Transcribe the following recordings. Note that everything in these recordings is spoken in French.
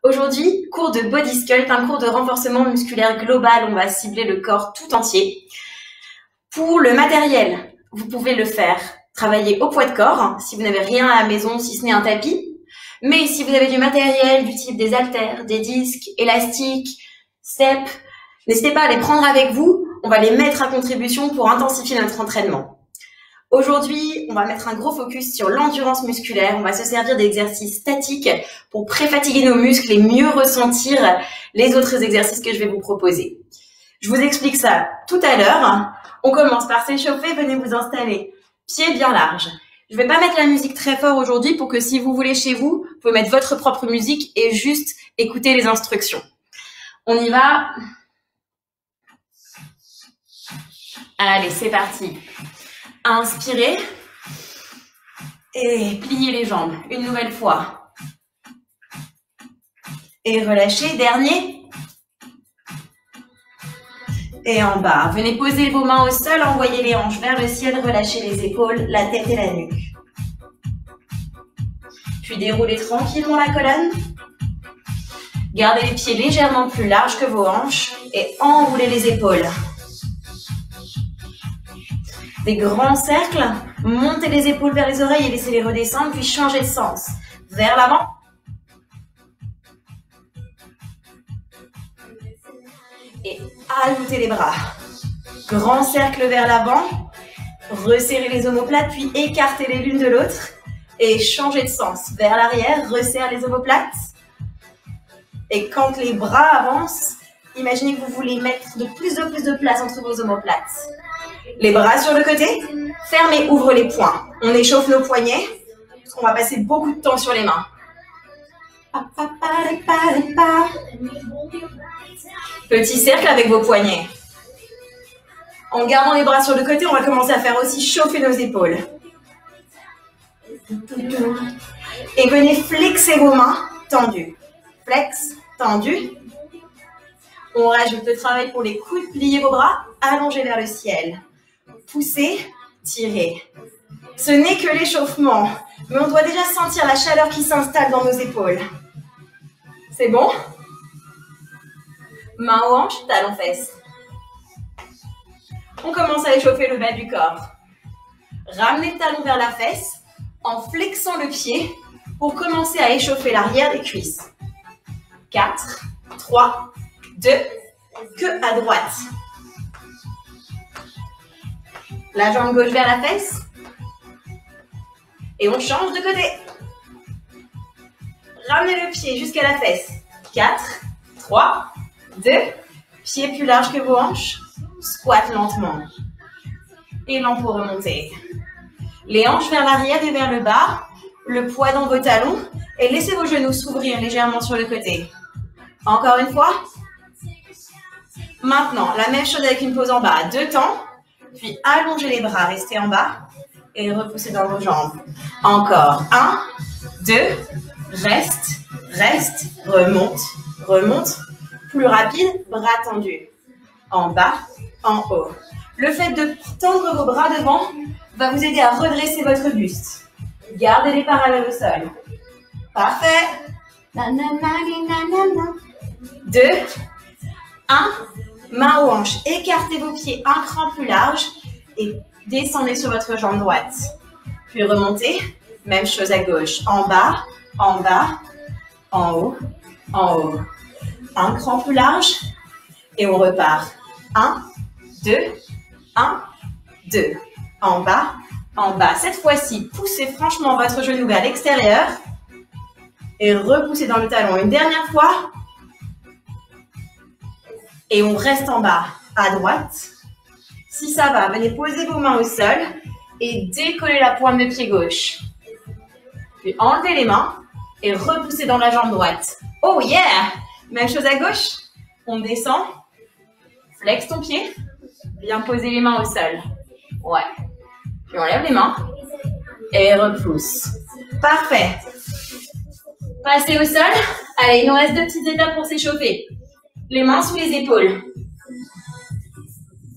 Aujourd'hui, cours de Body Sculpt, un cours de renforcement musculaire global. On va cibler le corps tout entier. Pour le matériel, vous pouvez le faire travailler au poids de corps, si vous n'avez rien à la maison, si ce n'est un tapis. Mais si vous avez du matériel du type des haltères, des disques, élastiques, steps, n'hésitez pas à les prendre avec vous. On va les mettre à contribution pour intensifier notre entraînement. Aujourd'hui, on va mettre un gros focus sur l'endurance musculaire. On va se servir d'exercices statiques pour pré-fatiguer nos muscles et mieux ressentir les autres exercices que je vais vous proposer. Je vous explique ça tout à l'heure. On commence par s'échauffer. Venez vous installer. Pieds bien larges. Je vais pas mettre la musique très fort aujourd'hui pour que si vous voulez chez vous, vous pouvez mettre votre propre musique et juste écouter les instructions. On y va. Allez, c'est parti. Inspirez et pliez les jambes une nouvelle fois. Et relâchez, dernier. Et en bas, venez poser vos mains au sol, envoyez les hanches vers le ciel, relâchez les épaules, la tête et la nuque. Puis déroulez tranquillement la colonne. Gardez les pieds légèrement plus larges que vos hanches et enroulez les épaules. Des grands cercles, montez les épaules vers les oreilles et laissez-les redescendre, puis changez de sens. Vers l'avant. Et ajoutez les bras. Grand cercle vers l'avant. Resserrez les omoplates, puis écartez-les l'une de l'autre. Et changez de sens. Vers l'arrière, resserrez les omoplates. Et quand les bras avancent, imaginez que vous voulez mettre de plus de place entre vos omoplates. Les bras sur le côté, fermez, ouvre les poings. On échauffe nos poignets, parce qu'on va passer beaucoup de temps sur les mains. Petit cercle avec vos poignets. En gardant les bras sur le côté, on va commencer à faire aussi chauffer nos épaules. Et venez flexer vos mains tendues. Flex, tendu. On rajoute le travail pour les coudes, pliez vos bras, allongez vers le ciel. Poussez, tirez. Ce n'est que l'échauffement, mais on doit déjà sentir la chaleur qui s'installe dans nos épaules. C'est bon? Main aux hanches, talons fesses. On commence à échauffer le bas du corps. Ramenez le talon vers la fesse en flexant le pied pour commencer à échauffer l'arrière des cuisses. 4, 3, 2, que à droite. La jambe gauche vers la fesse. Et on change de côté. Ramenez le pied jusqu'à la fesse. 4, 3, 2, pied plus large que vos hanches. Squat lentement. Élan pour remonter. Les hanches vers l'arrière et vers le bas. Le poids dans vos talons. Et laissez vos genoux s'ouvrir légèrement sur le côté. Encore une fois. Maintenant, la même chose avec une pause en bas. 2 temps. Puis allongez les bras, restez en bas. Et repoussez dans vos jambes. Encore. 1, 2, reste, reste, remonte, remonte. Plus rapide, bras tendus. En bas, en haut. Le fait de tendre vos bras devant va vous aider à redresser votre buste. Gardez-les parallèles au sol. Parfait. 2, 1. Main aux hanches. Écartez vos pieds un cran plus large et descendez sur votre jambe droite. Puis remontez. Même chose à gauche. En bas, en bas, en haut, en haut. Un cran plus large et on repart. 1, 2, 1, 2. En bas, en bas. Cette fois-ci, poussez franchement votre genou vers l'extérieur et repoussez dans le talon une dernière fois. Et on reste en bas, à droite. Si ça va, venez poser vos mains au sol et décoller la pointe de pied gauche. Puis enlevez les mains et repoussez dans la jambe droite. Oh yeah! Même chose à gauche. On descend. Flex ton pied. Bien poser les mains au sol. Ouais. Puis on lève les mains et repousse. Parfait. Passez au sol. Allez, il nous reste 2 petites étapes pour s'échauffer. Les mains sous les épaules.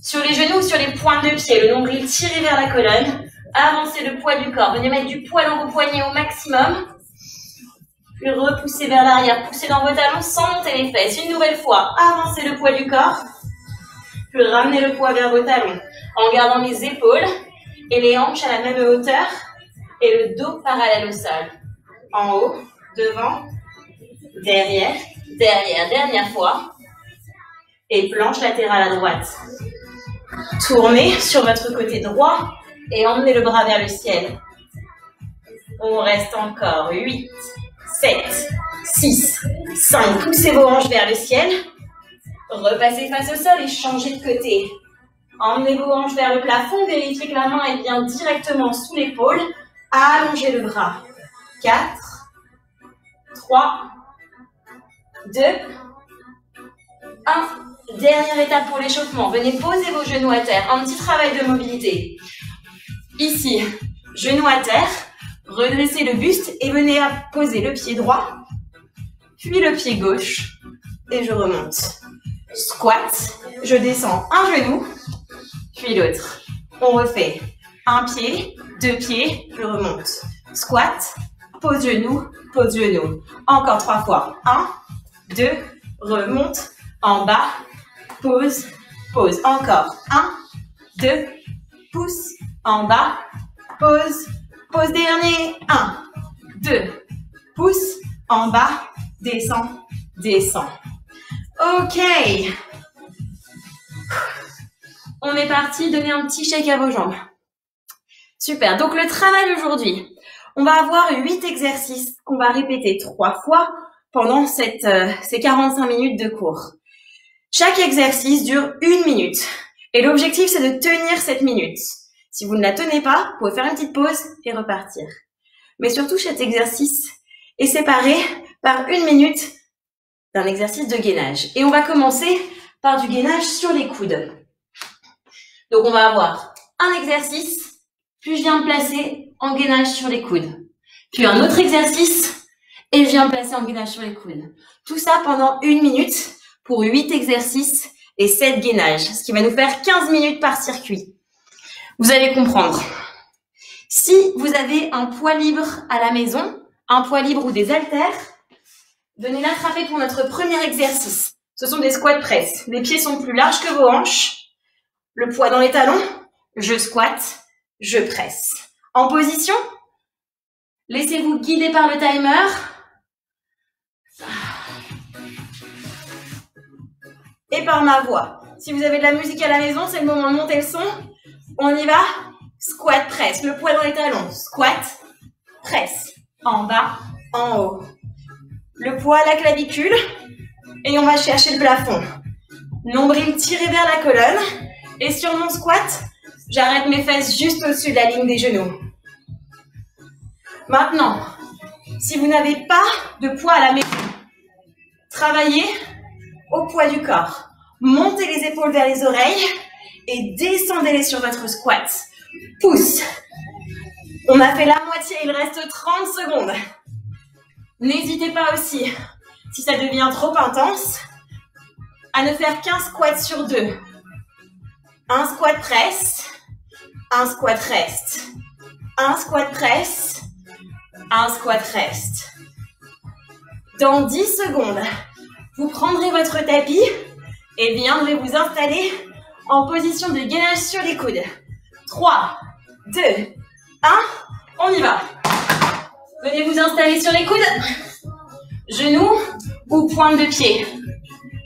Sur les genoux ou sur les pointes de pied, le nombril tiré vers la colonne. Avancez le poids du corps. Venez mettre du poids dans vos poignets au maximum. Puis repoussez vers l'arrière, poussez dans vos talons sans monter les fesses. Une nouvelle fois, avancez le poids du corps. Puis ramenez le poids vers vos talons en gardant les épaules et les hanches à la même hauteur et le dos parallèle au sol. En haut, devant, derrière, derrière, dernière fois. Et planche latérale à droite. Tournez sur votre côté droit et emmenez le bras vers le ciel. On reste encore 8, 7, 6, 5. Poussez vos hanches vers le ciel. Repassez face au sol et changez de côté. Emmenez vos hanches vers le plafond. Vérifiez que la main est bien directement sous l'épaule. Allongez le bras. 4, 3, 2, 1. Dernière étape pour l'échauffement. Venez poser vos genoux à terre. Un petit travail de mobilité. Ici, genoux à terre. Redressez le buste et venez à poser le pied droit, puis le pied gauche. Et je remonte. Squat. Je descends un genou, puis l'autre. On refait un pied, deux pieds, je remonte. Squat, pose genou, pose genou. Encore 3 fois. 1, 2, remonte, en bas, pose, pose. Encore 1, 2, pousse, en bas, pose, pose dernier. 1, 2, pousse, en bas, descend, descend. Ok. On est parti, donnez un petit shake à vos jambes. Super, donc le travail aujourd'hui, on va avoir 8 exercices qu'on va répéter 3 fois pendant ces 45 minutes de cours. Chaque exercice dure 1 minute et l'objectif c'est de tenir cette minute. Si vous ne la tenez pas, vous pouvez faire une petite pause et repartir. Mais surtout cet exercice est séparé par 1 minute d'un exercice de gainage. Et on va commencer par du gainage sur les coudes. Donc on va avoir un exercice, puis je viens me placer en gainage sur les coudes. Puis un autre exercice, et je viens me placer en gainage sur les coudes. Tout ça pendant 1 minute pour 8 exercices et 7 gainages, ce qui va nous faire 15 minutes par circuit. Vous allez comprendre. Si vous avez un poids libre à la maison, un poids libre ou des haltères, venez l'attraper pour notre premier exercice. Ce sont des squats press. Les pieds sont plus larges que vos hanches. Le poids dans les talons, je squatte, je presse. En position, laissez-vous guider par le timer. Et par ma voix. Si vous avez de la musique à la maison, c'est le moment de monter le son. On y va. Squat, presse. Le poids dans les talons. Squat, presse. En bas, en haut. Le poids à la clavicule. Et on va chercher le plafond. Nombril tiré vers la colonne. Et sur mon squat, j'arrête mes fesses juste au-dessus de la ligne des genoux. Maintenant, si vous n'avez pas de poids à la maison, travaillez au poids du corps. Montez les épaules vers les oreilles et descendez-les sur votre squat. Pousse. On a fait la moitié, il reste 30 secondes. N'hésitez pas aussi, si ça devient trop intense, à ne faire qu'un squat sur 2. Un squat presse, un squat reste, un squat presse, un squat reste. Dans 10 secondes, vous prendrez votre tapis et viendrez vous installer en position de gainage sur les coudes. 3, 2, 1, on y va. Venez vous installer sur les coudes, genoux ou pointe de pied.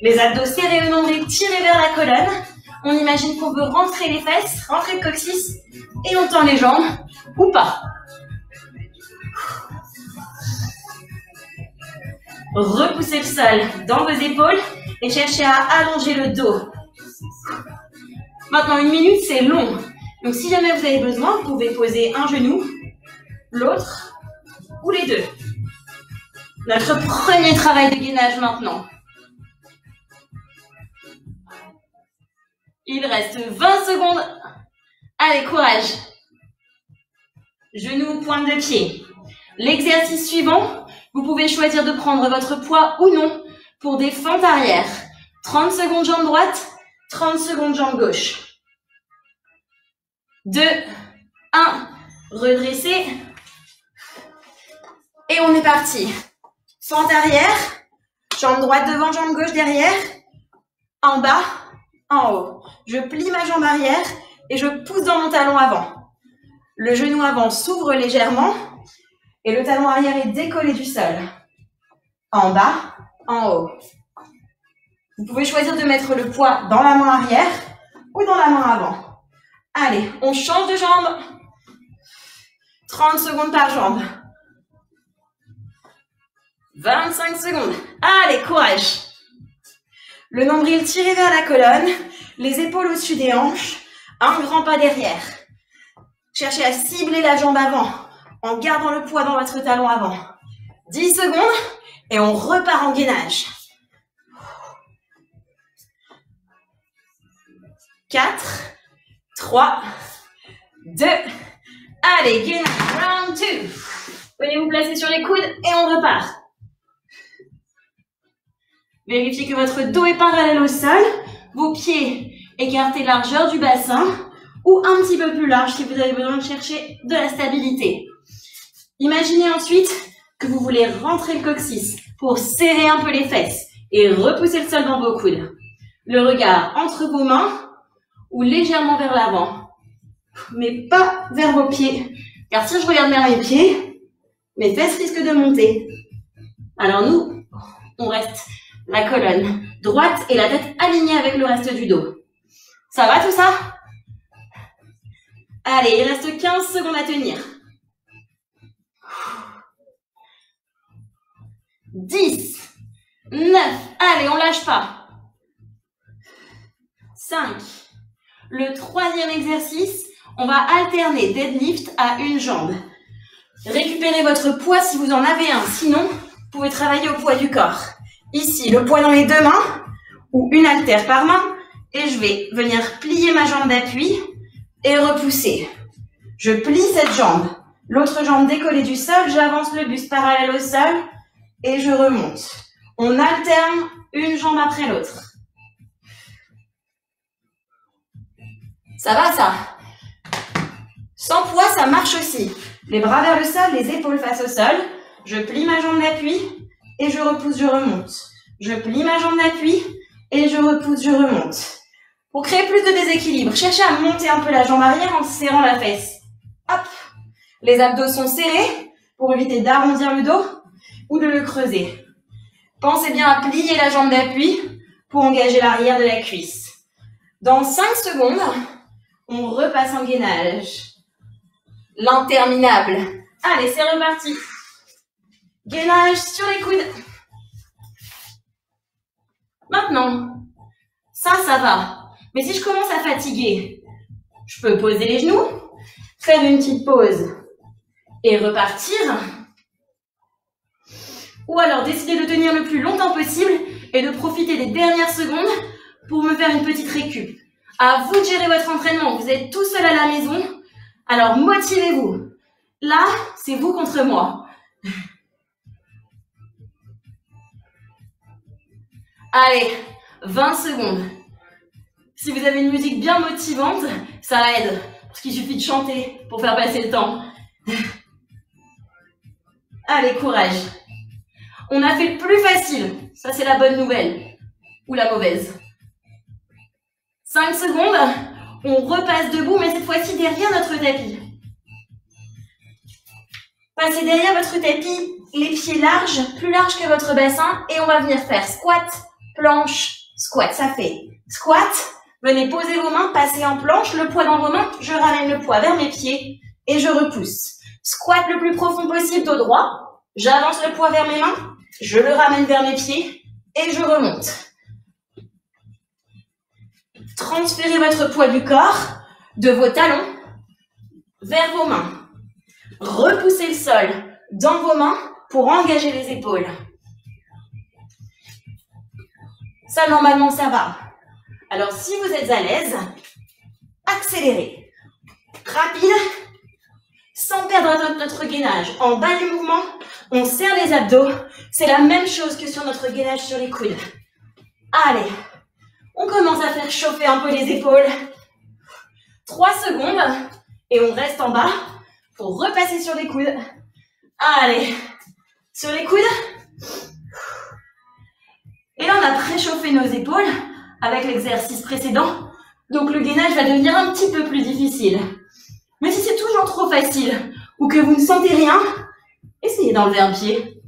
Les abdos serrés, le nombril tiré vers la colonne. On imagine qu'on veut rentrer les fesses, rentrer le coccyx et on tend les jambes ou pas. Repoussez le sol dans vos épaules et cherchez à allonger le dos. Maintenant, 1 minute, c'est long. Donc, si jamais vous avez besoin, vous pouvez poser un genou, l'autre ou les deux. Notre premier travail de gainage maintenant. Il reste 20 secondes. Allez, courage. Genoux, pointe de pied. L'exercice suivant, vous pouvez choisir de prendre votre poids ou non pour des fentes arrière. 30 secondes jambe droite, 30 secondes jambe gauche. 2, 1, redressez. Et on est parti. Fente arrière, jambe droite devant, jambe gauche derrière, en bas, en haut. Je plie ma jambe arrière et je pousse dans mon talon avant. Le genou avant s'ouvre légèrement et le talon arrière est décollé du sol. En bas, en haut. Vous pouvez choisir de mettre le poids dans la main arrière ou dans la main avant. Allez, on change de jambe. 30 secondes par jambe. 25 secondes. Allez, courage. Le nombril tiré vers la colonne, les épaules au-dessus des hanches, un grand pas derrière. Cherchez à cibler la jambe avant en gardant le poids dans votre talon avant. 10 secondes et on repart en gainage. 4, 3, 2, allez, gainage, round 2. Venez vous placer sur les coudes et on repart. Vérifiez que votre dos est parallèle au sol, vos pieds écartés largeur du bassin ou un petit peu plus large si vous avez besoin de chercher de la stabilité. Imaginez ensuite que vous voulez rentrer le coccyx pour serrer un peu les fesses et repousser le sol dans vos coudes. Le regard entre vos mains ou légèrement vers l'avant, mais pas vers vos pieds. Car si je regarde vers mes pieds, mes fesses risquent de monter. Alors nous, on reste la colonne droite et la tête alignée avec le reste du dos. Ça va tout ça? Allez, il reste 15 secondes à tenir. 10, 9, allez, on lâche pas. 5, le troisième exercice, on va alterner deadlift à une jambe. Récupérez votre poids si vous en avez un, sinon, vous pouvez travailler au poids du corps. Ici, le poids dans les deux mains, ou une haltère par main, et je vais venir plier ma jambe d'appui et repousser. Je plie cette jambe, l'autre jambe décollée du sol, j'avance le buste parallèle au sol et je remonte. On alterne une jambe après l'autre. Ça va ça? Sans poids, ça marche aussi. Les bras vers le sol, les épaules face au sol. Je plie ma jambe d'appui et je repousse, je remonte. Je plie ma jambe d'appui et je repousse, je remonte. Pour créer plus de déséquilibre, cherchez à monter un peu la jambe arrière en serrant la fesse. Hop. Les abdos sont serrés pour éviter d'arrondir le dos ou de le creuser. Pensez bien à plier la jambe d'appui pour engager l'arrière de la cuisse. Dans 5 secondes, on repasse en gainage. L'interminable. Allez, c'est reparti. Gainage sur les coudes. Maintenant, ça va. Mais si je commence à fatiguer, je peux poser les genoux, faire une petite pause et repartir. Ou alors décider de tenir le plus longtemps possible et de profiter des dernières secondes pour me faire une petite récup. À vous de gérer votre entraînement. Vous êtes tout seul à la maison, alors motivez-vous. Là, c'est vous contre moi. Allez, 20 secondes. Si vous avez une musique bien motivante, ça aide. Parce qu'il suffit de chanter pour faire passer le temps. Allez, courage. On a fait le plus facile. Ça, c'est la bonne nouvelle. Ou la mauvaise. 5 secondes. On repasse debout, mais cette fois-ci derrière notre tapis. Passez derrière votre tapis, les pieds larges, plus larges que votre bassin. Et on va venir faire squat, planche, squat. Ça fait squat. Venez poser vos mains, passez en planche, le poids dans vos mains. Je ramène le poids vers mes pieds et je repousse. Squat le plus profond possible dos droit. J'avance le poids vers mes mains. Je le ramène vers mes pieds et je remonte. Transférez votre poids du corps de vos talons vers vos mains. Repoussez le sol dans vos mains pour engager les épaules. Ça, normalement, ça va. Alors, si vous êtes à l'aise, accélérez. Rapide, sans perdre notre gainage. En bas du mouvement, on serre les abdos. C'est la même chose que sur notre gainage sur les coudes. Allez, on commence à faire chauffer un peu les épaules. 3 secondes et on reste en bas pour repasser sur les coudes. Allez, sur les coudes. préchauffé nos épaules avec l'exercice précédent. Donc le gainage va devenir un petit peu plus difficile. Mais si c'est toujours trop facile ou que vous ne sentez rien, essayez d'enlever un pied.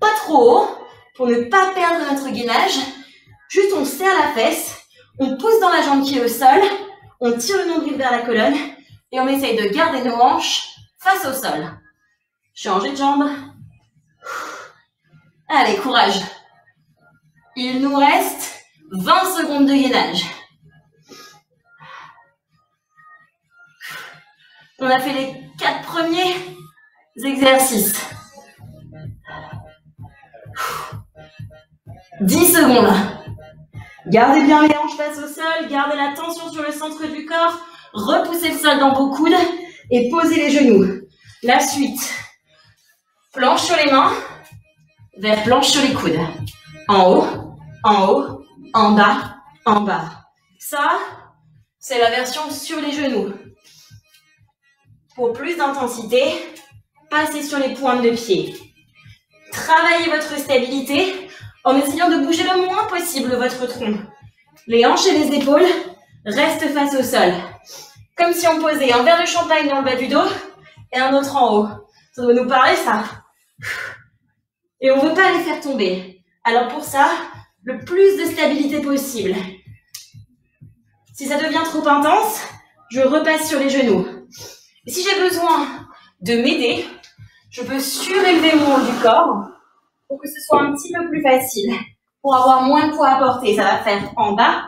Pas trop haut pour ne pas perdre notre gainage. Juste on serre la fesse, on pousse dans la jambe qui est au sol, on tire le nombril vers la colonne et on essaye de garder nos hanches face au sol. Changez de jambe. Allez, courage. Il nous reste 20 secondes de gainage. On a fait les 4 premiers exercices. 10 secondes. Gardez bien les hanches face au sol, gardez la tension sur le centre du corps, repoussez le sol dans vos coudes et posez les genoux. La suite. Planche sur les mains, vers planche sur les coudes. En haut, en bas, en bas. Ça, c'est la version sur les genoux. Pour plus d'intensité, passez sur les pointes de pied. Travaillez votre stabilité en essayant de bouger le moins possible votre tronc. Les hanches et les épaules restent face au sol. Comme si on posait un verre de champagne dans le bas du dos et un autre en haut. Ça doit nous parler, ça. Et on ne veut pas les faire tomber. Alors pour ça, le plus de stabilité possible. Si ça devient trop intense, je repasse sur les genoux. Et si j'ai besoin de m'aider, je peux surélever mon haut du corps pour que ce soit un petit peu plus facile, pour avoir moins de poids à porter. Ça va faire en bas,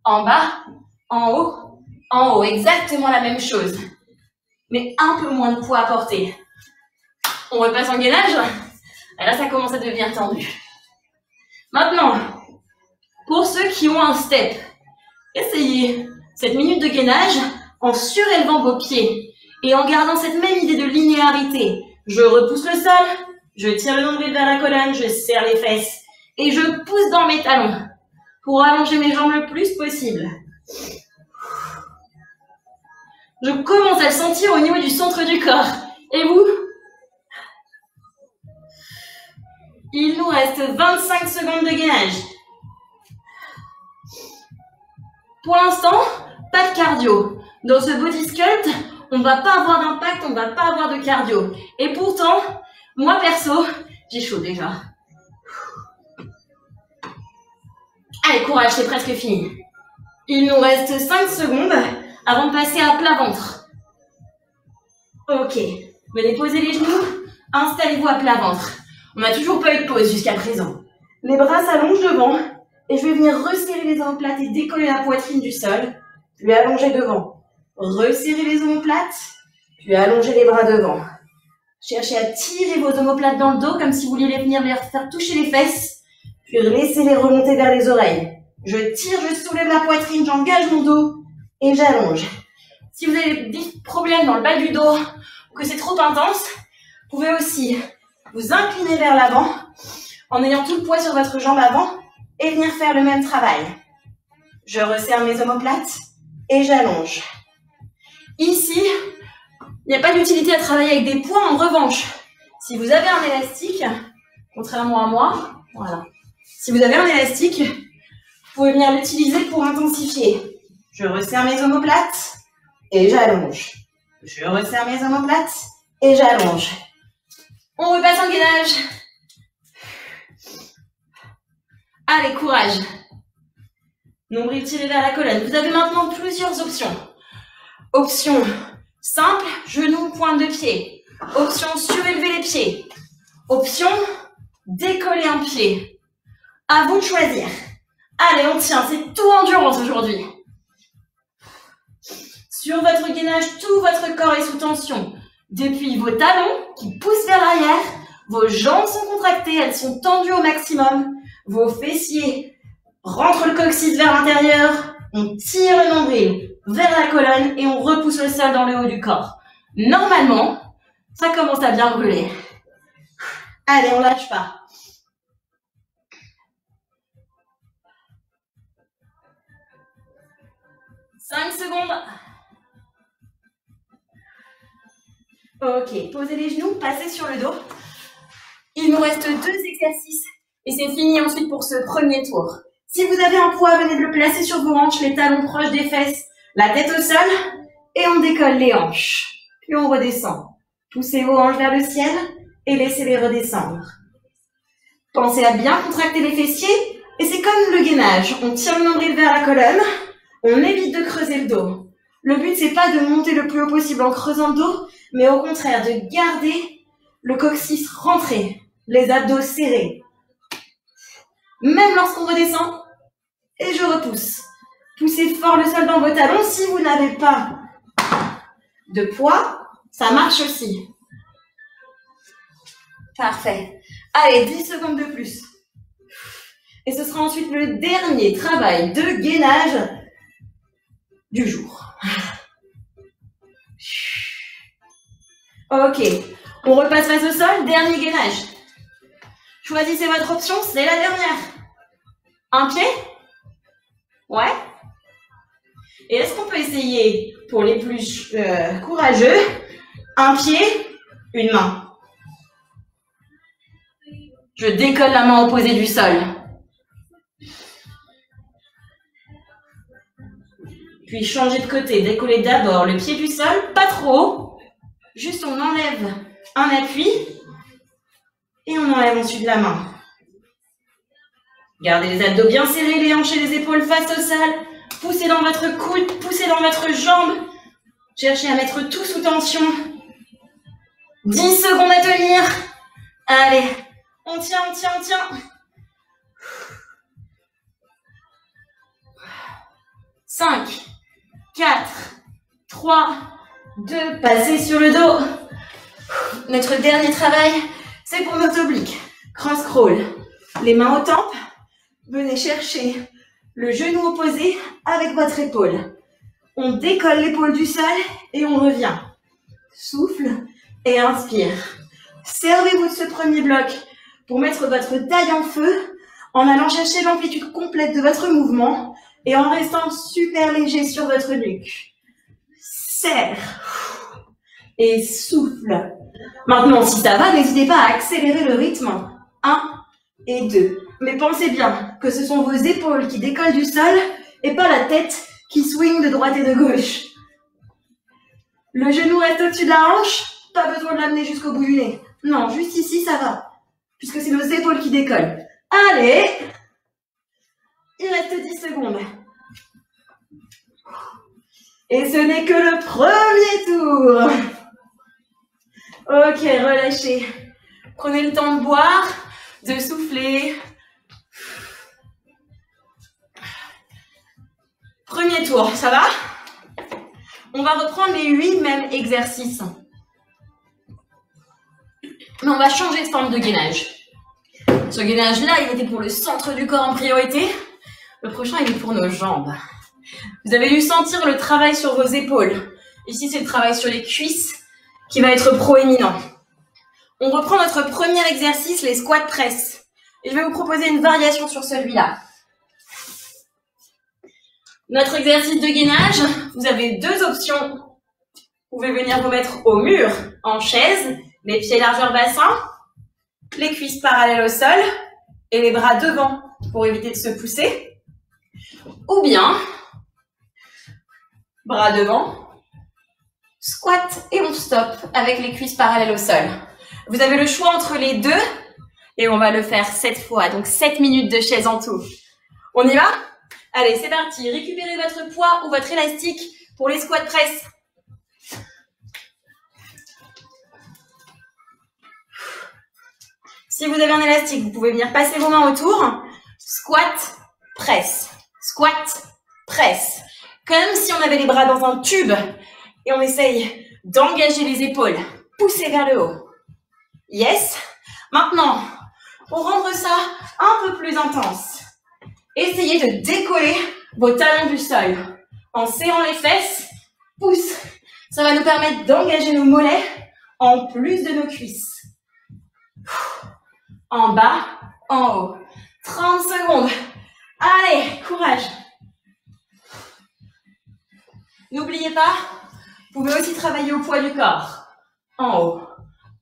en haut, exactement la même chose, mais un peu moins de poids à porter. On repasse en gainage, et là ça commence à devenir tendu. Maintenant, pour ceux qui ont un step, essayez cette minute de gainage en surélevant vos pieds et en gardant cette même idée de linéarité. Je repousse le sol, je tire le nombril vers la colonne, je serre les fesses et je pousse dans mes talons pour allonger mes jambes le plus possible. Je commence à le sentir au niveau du centre du corps. Et vous? Il nous reste 25 secondes de gainage. Pour l'instant, pas de cardio. Dans ce body sculpt, on ne va pas avoir d'impact, on ne va pas avoir de cardio. Et pourtant, moi perso, j'ai chaud déjà. Allez, courage, c'est presque fini. Il nous reste 5 secondes avant de passer à plat ventre. Ok, venez poser les genoux, installez-vous à plat ventre. On n'a toujours pas eu de pause jusqu'à présent. Les bras s'allongent devant et je vais venir resserrer les omoplates et décoller la poitrine du sol, puis allonger devant. Resserrer les omoplates, puis allonger les bras devant. Cherchez à tirer vos omoplates dans le dos comme si vous vouliez les venir les faire toucher les fesses, puis laissez-les remonter vers les oreilles. Je tire, je soulève la poitrine, j'engage mon dos et j'allonge. Si vous avez des problèmes dans le bas du dos ou que c'est trop intense, vous pouvez aussi vous incliner vers l'avant en ayant tout le poids sur votre jambe avant et venir faire le même travail. Je resserre mes omoplates et j'allonge. Ici, il n'y a pas d'utilité à travailler avec des poids. En revanche, si vous avez un élastique, contrairement à moi, voilà. Si vous avez un élastique, vous pouvez venir l'utiliser pour intensifier. Je resserre mes omoplates et j'allonge. Je resserre mes omoplates et j'allonge. On repasse en gainage. Allez, courage. Nombril tiré vers la colonne. Vous avez maintenant plusieurs options. Option simple, genou, pointe de pied. Option surélever les pieds. Option décoller un pied. À vous de choisir. Allez, on tient. C'est tout endurance aujourd'hui. Sur votre gainage, tout votre corps est sous tension. Depuis vos talons qui poussent vers l'arrière, vos jambes sont contractées, elles sont tendues au maximum. Vos fessiers rentrent le coccyx vers l'intérieur. On tire le nombril vers la colonne et on repousse le sol dans le haut du corps. Normalement, ça commence à bien brûler. Allez, on lâche pas. « 5 secondes. Ok, posez les genoux, passez sur le dos. Il nous reste 2 exercices Et c'est fini ensuite pour ce premier tour. Si vous avez un poids, venez de le placer sur vos hanches, les talons proches des fesses, la tête au sol, et on décolle les hanches. Puis on redescend. Poussez vos hanches vers le ciel et laissez-les redescendre. Pensez à bien contracter les fessiers, et c'est comme le gainage. On tire le nombril vers la colonne, on évite de creuser le dos. Le but, c'est pas de monter le plus haut possible en creusant le dos, mais au contraire, de garder le coccyx rentré, les abdos serrés. Même lorsqu'on redescend, et je repousse. Poussez fort le sol dans vos talons. Si vous n'avez pas de poids, ça marche aussi. Parfait. Allez, 10 secondes de plus. Et ce sera ensuite le dernier travail de gainage du jour. Ok, on repasse face au sol, dernier gainage. Choisissez votre option, c'est la dernière. Un pied? Ouais. Et est-ce qu'on peut essayer, pour les plus courageux, un pied, une main? Je décolle la main opposée du sol. Puis changer de côté, décoller d'abord le pied du sol, pas trop haut. Juste on enlève un appui et on enlève ensuite la main. Gardez les abdos bien serrés, les hanches et les épaules face au sol. Poussez dans votre coude, poussez dans votre jambe. Cherchez à mettre tout sous tension. 10 secondes à tenir. Allez, on tient, on tient, on tient. 5, 4, 3, 2, passez sur le dos. Notre dernier travail, c'est pour notre oblique. Cross crawl. Les mains aux tempes. Venez chercher le genou opposé avec votre épaule. On décolle l'épaule du sol et on revient. Souffle et inspire. Servez-vous de ce premier bloc pour mettre votre taille en feu en allant chercher l'amplitude complète de votre mouvement et en restant super léger sur votre nuque. Serre et souffle. Maintenant, si ça va, n'hésitez pas à accélérer le rythme. 1 et 2. Mais pensez bien que ce sont vos épaules qui décollent du sol et pas la tête qui swing de droite et de gauche. Le genou reste au-dessus de la hanche, pas besoin de l'amener jusqu'au bout du nez. Non, juste ici, ça va, puisque c'est nos épaules qui décollent. Allez, il reste 10 secondes. Et ce n'est que le premier tour. Ok, relâchez. Prenez le temps de boire, de souffler. Premier tour, ça va? On va reprendre les 8 mêmes exercices. Mais on va changer de forme de gainage. Ce gainage-là, il était pour le centre du corps en priorité. Le prochain, il est pour nos jambes. Vous avez dû sentir le travail sur vos épaules. Ici, c'est le travail sur les cuisses qui va être proéminent. On reprend notre premier exercice, les squats press. Et je vais vous proposer une variation sur celui-là. Notre exercice de gainage, vous avez 2 options. Vous pouvez venir vous mettre au mur, en chaise, les pieds largeur bassin, les cuisses parallèles au sol et les bras devant pour éviter de se pousser. Ou bien, bras devant, squat et on stoppe avec les cuisses parallèles au sol. Vous avez le choix entre les deux et on va le faire 7 fois, donc 7 minutes de chaise en tout. On y va? Allez, c'est parti. Récupérez votre poids ou votre élastique pour les squats press. Si vous avez un élastique, vous pouvez venir passer vos mains autour. Squat, press. Squat, press. Comme si on avait les bras dans un tube et on essaye d'engager les épaules. Pousser vers le haut. Yes. Maintenant, pour rendre ça un peu plus intense, essayez de décoller vos talons du sol. En serrant les fesses, pousse. Ça va nous permettre d'engager nos mollets en plus de nos cuisses. En bas, en haut. 30 secondes. Allez, courage. N'oubliez pas, vous pouvez aussi travailler au poids du corps. En haut,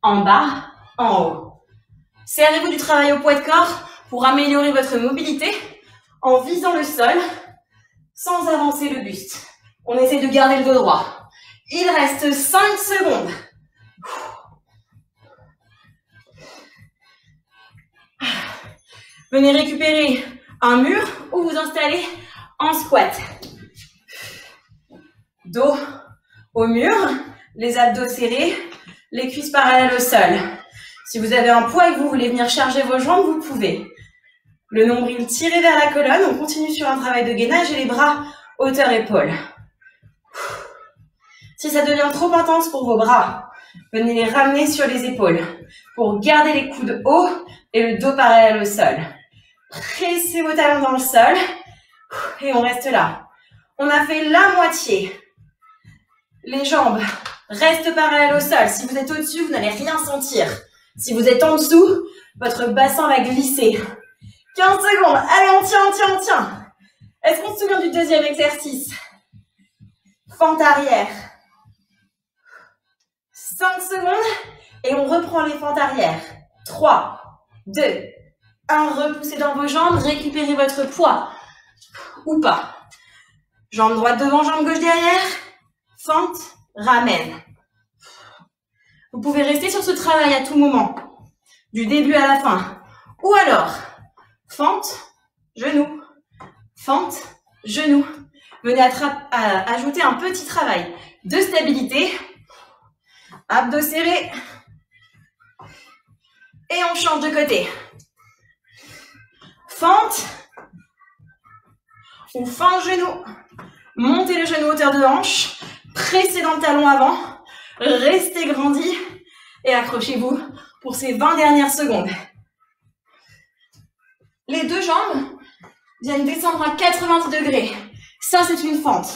en bas, en haut. Servez-vous du travail au poids de corps pour pour améliorer votre mobilité en visant le sol sans avancer le buste. On essaie de garder le dos droit. Il reste 5 secondes. Venez récupérer un mur ou vous installer en squat. Dos au mur, les abdos serrés, les cuisses parallèles au sol. Si vous avez un poids et que vous voulez venir charger vos jambes, vous pouvez. Le nombril tiré vers la colonne, on continue sur un travail de gainage et les bras hauteur épaule. Si ça devient trop intense pour vos bras, venez les ramener sur les épaules pour garder les coudes hauts et le dos parallèle au sol. Pressez vos talons dans le sol et on reste là. On a fait la moitié. Les jambes restent parallèles au sol. Si vous êtes au-dessus, vous n'allez rien sentir. Si vous êtes en dessous, votre bassin va glisser. 15 secondes. Allez, on tient, on tient, on tient. Est-ce qu'on se souvient du deuxième exercice? Fente arrière. 5 secondes et on reprend les fentes arrière. 3, 2, 1. Repoussez dans vos jambes, récupérez votre poids. Ou pas. Jambe droite devant, jambe gauche derrière. Fente, ramène. Vous pouvez rester sur ce travail à tout moment, du début à la fin. Ou alors, fente, genou, fente, genou. Venez ajouter un petit travail de stabilité. Abdos serrés. Et on change de côté. Fente. Ou fente genou. Montez le genou hauteur de hanche. Pressez dans le talon avant. Restez grandi. Et accrochez-vous pour ces 20 dernières secondes. Les deux jambes viennent descendre à 90 degrés. Ça, c'est une fente.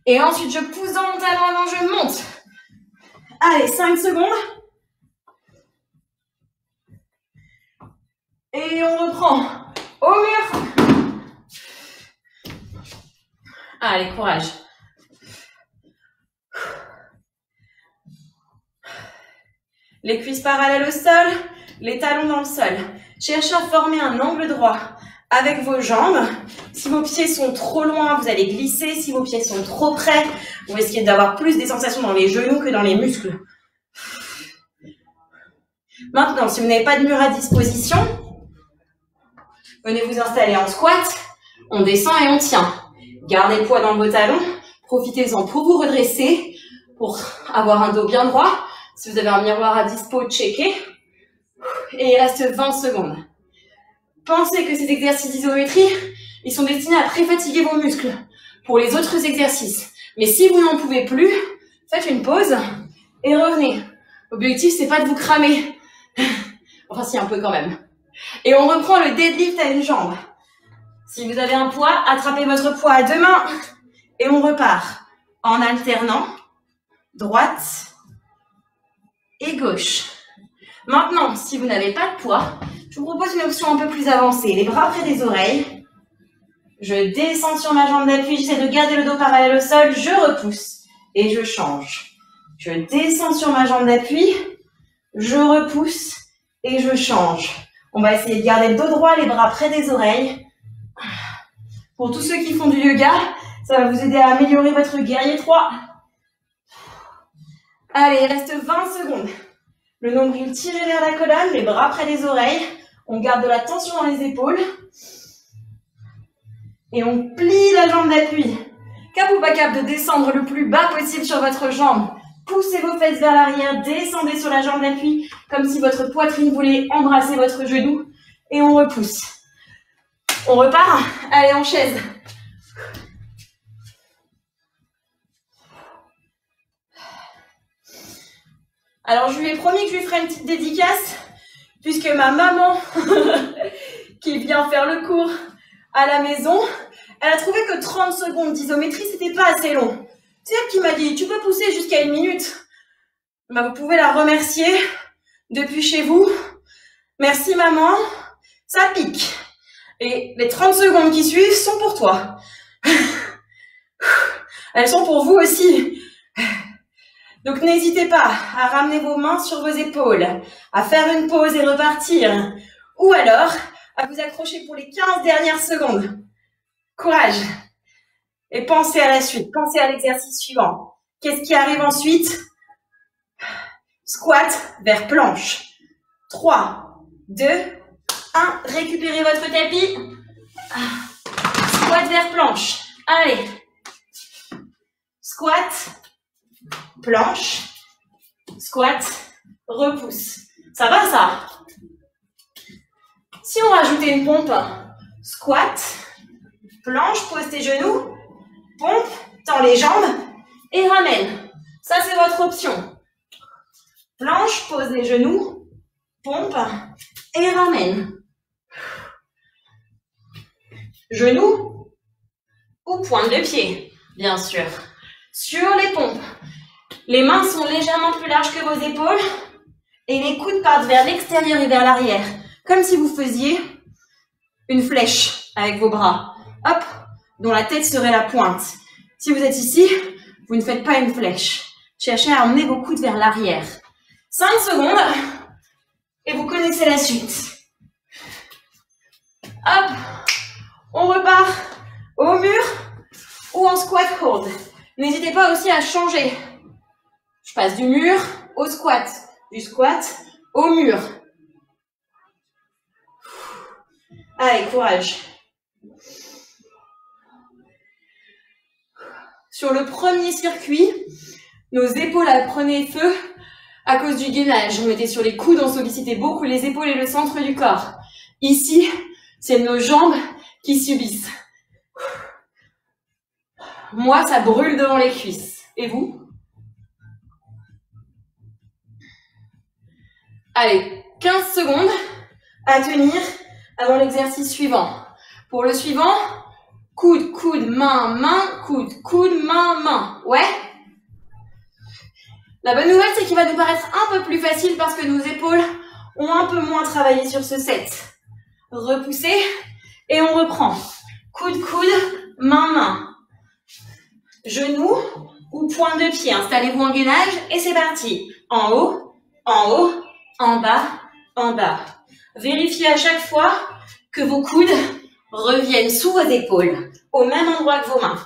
Et ensuite, je pousse dans mon talon avant, je monte. Allez, 5 secondes. Et on reprend au mur. Allez, courage. Les cuisses parallèles au sol, les talons dans le sol. Cherchez à former un angle droit avec vos jambes. Si vos pieds sont trop loin, vous allez glisser. Si vos pieds sont trop près, vous risquez d'avoir plus des sensations dans les genoux que dans les muscles. Maintenant, si vous n'avez pas de mur à disposition, venez vous installer en squat. On descend et on tient. Gardez le poids dans vos talons. Profitez-en pour vous redresser, pour avoir un dos bien droit. Si vous avez un miroir à dispo, checkez. Et il reste 20 secondes. Pensez que ces exercices d'isométrie, ils sont destinés à préfatiguer vos muscles pour les autres exercices. Mais si vous n'en pouvez plus, faites une pause et revenez. L'objectif, c'est pas de vous cramer. Enfin, si, un peu quand même. Et on reprend le deadlift à une jambe. Si vous avez un poids, attrapez votre poids à deux mains et on repart en alternant droite et gauche. Maintenant, si vous n'avez pas de poids, je vous propose une option un peu plus avancée. Les bras près des oreilles. Je descends sur ma jambe d'appui, j'essaie de garder le dos parallèle au sol, je repousse et je change. Je descends sur ma jambe d'appui, je repousse et je change. On va essayer de garder le dos droit, les bras près des oreilles. Pour tous ceux qui font du yoga, ça va vous aider à améliorer votre guerrier 3. Allez, il reste 20 secondes. Le nombril tiré vers la colonne, les bras près des oreilles. On garde de la tension dans les épaules. Et on plie la jambe d'appui. Cap ou pas cap de descendre le plus bas possible sur votre jambe. Poussez vos fesses vers l'arrière, descendez sur la jambe d'appui, comme si votre poitrine voulait embrasser votre genou. Et on repousse. On repart. Allez, en chaise. Alors, je lui ai promis que je lui ferais une petite dédicace, puisque ma maman, qui vient faire le cours à la maison, elle a trouvé que 30 secondes d'isométrie, c'était pas assez long. C'est elle qui m'a dit, tu peux pousser jusqu'à 1 minute. Bah, vous pouvez la remercier depuis chez vous. Merci maman, ça pique. Et les 30 secondes qui suivent sont pour toi. Elles sont pour vous aussi. Donc n'hésitez pas à ramener vos mains sur vos épaules, à faire une pause et repartir. Ou alors à vous accrocher pour les 15 dernières secondes. Courage. Et pensez à la suite, pensez à l'exercice suivant. Qu'est-ce qui arrive ensuite? Squat vers planche. 3, 2, 1. Récupérez votre tapis. Squat vers planche. Allez. Squat, planche, squat, repousse. Ça va ça? Si on rajoutait une pompe, squat, planche, pose tes genoux, pompe, tends les jambes et ramène. Ça c'est votre option. Planche, pose les genoux, pompe et ramène. Genoux ou pointe de pied, bien sûr. Sur les pompes, les mains sont légèrement plus larges que vos épaules et les coudes partent vers l'extérieur et vers l'arrière, comme si vous faisiez une flèche avec vos bras, hop, dont la tête serait la pointe. Si vous êtes ici, vous ne faites pas une flèche. Cherchez à emmener vos coudes vers l'arrière. 5 secondes et vous connaissez la suite. Hop, on repart au mur ou en squat hold. N'hésitez pas aussi à changer. Je passe du mur au squat, du squat au mur. Allez, courage. Sur le premier circuit, nos épaules prenaient feu à cause du gainage. On était sur les coudes, on sollicitait beaucoup les épaules et le centre du corps. Ici, c'est nos jambes qui subissent. Moi, ça brûle devant les cuisses. Et vous? Allez, 15 secondes à tenir avant l'exercice suivant. Pour le suivant, coude, coude, main, main, coude, coude, main, main. Ouais? La bonne nouvelle, c'est qu'il va nous paraître un peu plus facile parce que nos épaules ont un peu moins travaillé sur ce set. Repoussez et on reprend. Coude, coude, main, main. Genoux ou pointe de pied. Installez-vous en gainage et c'est parti. En haut, en bas, en bas. Vérifiez à chaque fois que vos coudes reviennent sous vos épaules, au même endroit que vos mains.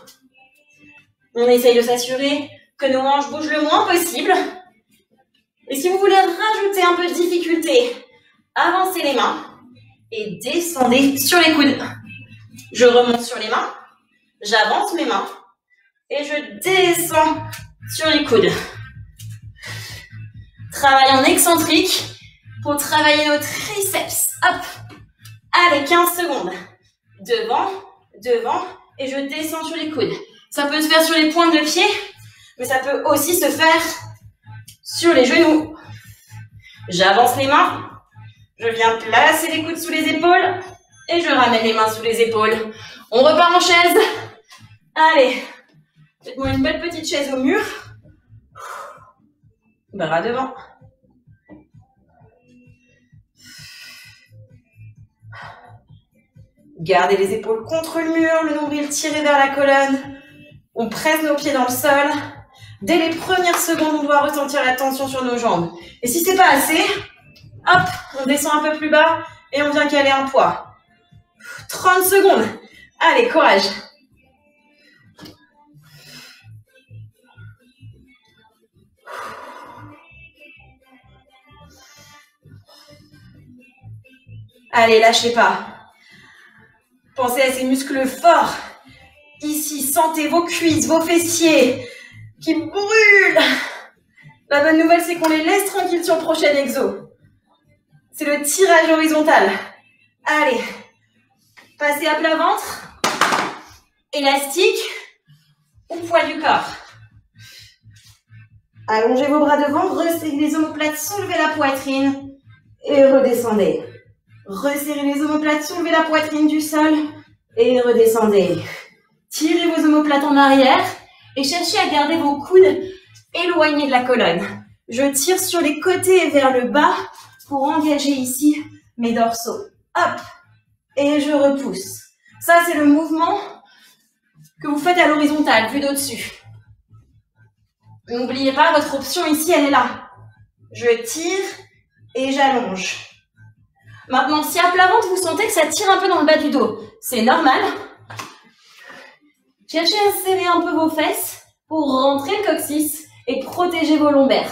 On essaye de s'assurer que nos hanches bougent le moins possible. Et si vous voulez rajouter un peu de difficulté, avancez les mains et descendez sur les coudes. Je remonte sur les mains, j'avance mes mains et je descends sur les coudes. Travail en excentrique pour travailler nos triceps. Hop. Allez, 15 secondes. Devant, devant, et je descends sur les coudes. Ça peut se faire sur les pointes de pied, mais ça peut aussi se faire sur les genoux. J'avance les mains, je viens placer les coudes sous les épaules, et je ramène les mains sous les épaules. On repart en chaise. Allez, faites-moi une belle petite chaise au mur. Bras devant. Gardez les épaules contre le mur, le nombril tiré vers la colonne. On presse nos pieds dans le sol. Dès les premières secondes, on doit ressentir la tension sur nos jambes. Et si c'est pas assez, hop, on descend un peu plus bas et on vient caler un poids. 30 secondes. Allez, courage. Allez, lâchez pas. Pensez à ces muscles forts. Ici, sentez vos cuisses, vos fessiers qui brûlent. La bonne nouvelle, c'est qu'on les laisse tranquilles sur le prochain exo. C'est le tirage horizontal. Allez, passez à plat ventre. Élastique ou poids du corps. Allongez vos bras devant, resserrez les omoplates, soulevez la poitrine et redescendez. Resserrez les omoplates, soulevez la poitrine du sol et redescendez. Tirez vos omoplates en arrière et cherchez à garder vos coudes éloignés de la colonne. Je tire sur les côtés et vers le bas pour engager ici mes dorsaux. Hop, et je repousse. Ça, c'est le mouvement que vous faites à l'horizontale, vu d'au-dessus. N'oubliez pas, votre option ici, elle est là. Je tire et j'allonge. Maintenant, si à plat ventre, vous sentez que ça tire un peu dans le bas du dos, c'est normal. Cherchez à serrer un peu vos fesses pour rentrer le coccyx et protéger vos lombaires.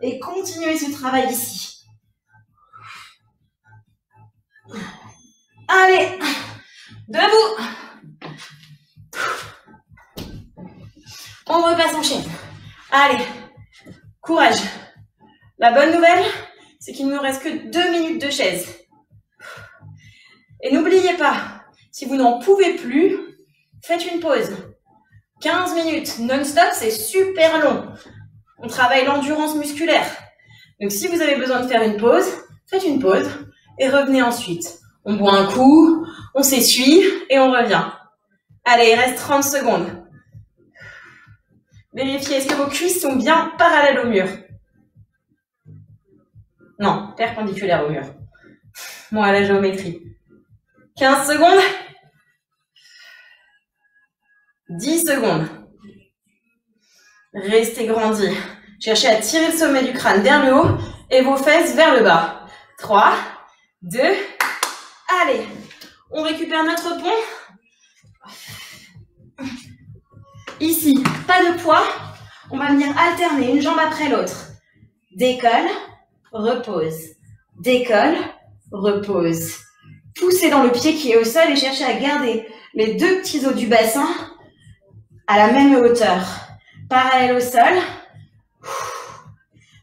Et continuez ce travail ici. Allez, debout. On repasse en chaîne. Allez, courage. La bonne nouvelle, c'est qu'il ne nous reste que 2 minutes de chaise. Et n'oubliez pas, si vous n'en pouvez plus, faites une pause. 15 minutes non-stop, c'est super long. On travaille l'endurance musculaire. Donc si vous avez besoin de faire une pause, faites une pause et revenez ensuite. On boit un coup, on s'essuie et on revient. Allez, il reste 30 secondes. Vérifiez, est-ce que vos cuisses sont bien parallèles au mur? Non, perpendiculaires au mur. Moi, à la géométrie. 15 secondes. 10 secondes. Restez grandi. Cherchez à tirer le sommet du crâne vers le haut et vos fesses vers le bas. 3, 2, allez. On récupère notre pont. Ici, pas de poids. On va venir alterner une jambe après l'autre. Décolle, repose. Décolle, repose. Poussez dans le pied qui est au sol et cherchez à garder les 2 petits os du bassin à la même hauteur. Parallèle au sol.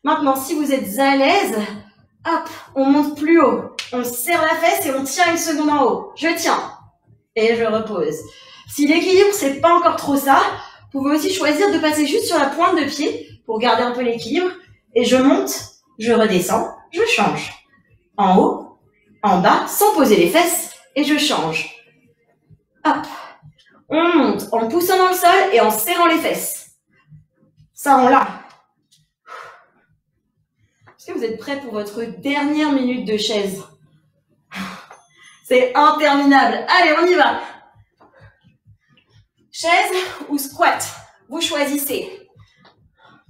Maintenant, si vous êtes à l'aise, hop, on monte plus haut. On serre la fesse et on tient une seconde en haut. Je tiens. Et je repose. Si l'équilibre, c'est pas encore trop ça, vous pouvez aussi choisir de passer juste sur la pointe de pied pour garder un peu l'équilibre. Et je monte, je redescends, je change. En haut, en bas, sans poser les fesses, et je change. Hop. On monte en poussant dans le sol et en serrant les fesses. Ça, on l'a. Est-ce que vous êtes prêts pour votre dernière minute de chaise? C'est interminable. Allez, on y va. Chaise ou squat? Vous choisissez.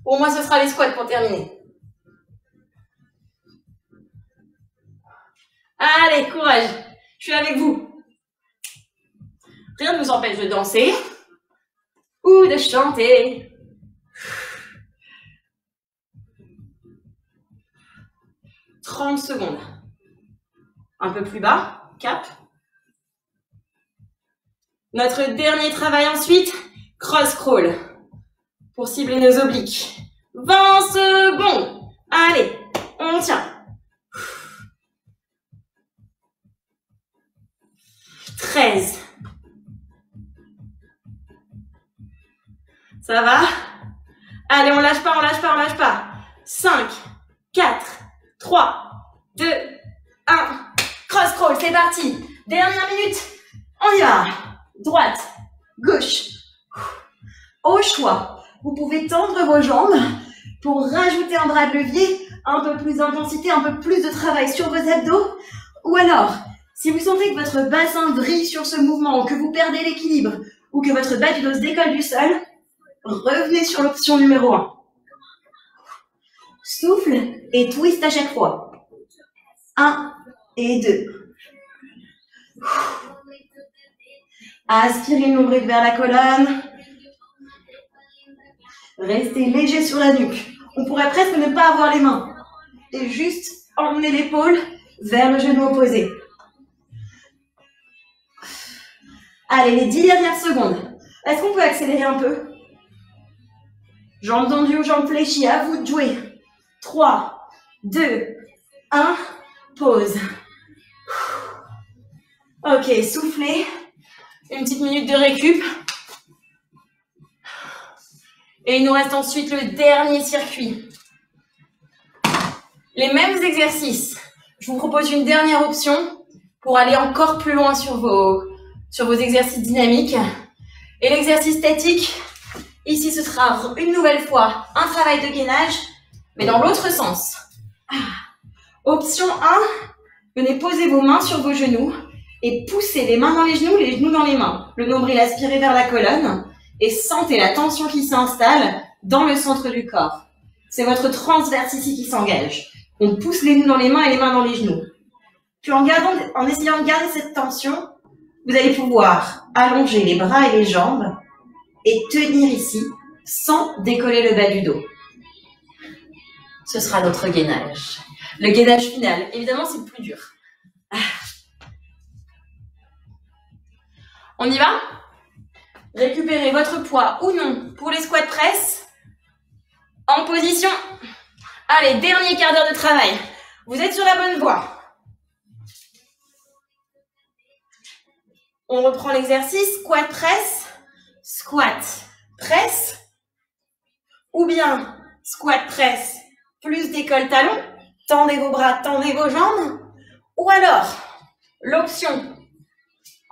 Pour moi, ce sera les squats pour terminer. Allez, courage. Je suis avec vous. Rien ne nous empêche de danser ou de chanter. « 30 secondes. Un peu plus bas, cap. Notre dernier travail ensuite, cross crawl. Pour cibler nos obliques. 20 secondes. Allez, on tient. 13. Ça va? Allez, on lâche pas, on lâche pas, on lâche pas. 5, 4, 3, 2, 1. Cross crawl, c'est parti. Dernière minute. On y va. Droite, gauche. Au choix, vous pouvez tendre vos jambes pour rajouter un bras de levier, un peu plus d'intensité, un peu plus de travail sur vos abdos. Ou alors, si vous sentez que votre bassin brille sur ce mouvement, que vous perdez l'équilibre ou que votre bas du dos se décolle du sol, revenez sur l'option numéro 1. Souffle et twist à chaque fois. 1 et 2. Aspirez le nombril vers la colonne. Restez léger sur la nuque. On pourrait presque ne pas avoir les mains. Et juste emmener l'épaule vers le genou opposé. Allez, les 10 dernières secondes. Est-ce qu'on peut accélérer un peu? Jambes tendues ou jambes fléchies, à vous de jouer. 3, 2, 1, pause. Ok, soufflez. Une petite minute de récup. Et il nous reste ensuite le dernier circuit. Les mêmes exercices. Je vous propose une dernière option pour aller encore plus loin sur vos exercices dynamiques. Et l'exercice statique, ici ce sera une nouvelle fois un travail de gainage, mais dans l'autre sens. Option 1, venez poser vos mains sur vos genoux et poussez les mains dans les genoux dans les mains. Le nombril aspiré vers la colonne et sentez la tension qui s'installe dans le centre du corps. C'est votre transverse ici qui s'engage. On pousse les genoux dans les mains et les mains dans les genoux. Puis en essayant de garder cette tension, vous allez pouvoir allonger les bras et les jambes et tenir ici sans décoller le bas du dos. Ce sera notre gainage. Le gainage final, évidemment, c'est le plus dur. On y va? Récupérez votre poids ou non pour les squats press. En position. Allez, dernier quart d'heure de travail. Vous êtes sur la bonne voie. On reprend l'exercice. Squat press. Ou bien squat press plus décolle talon. Tendez vos bras, tendez vos jambes. Ou alors, l'option,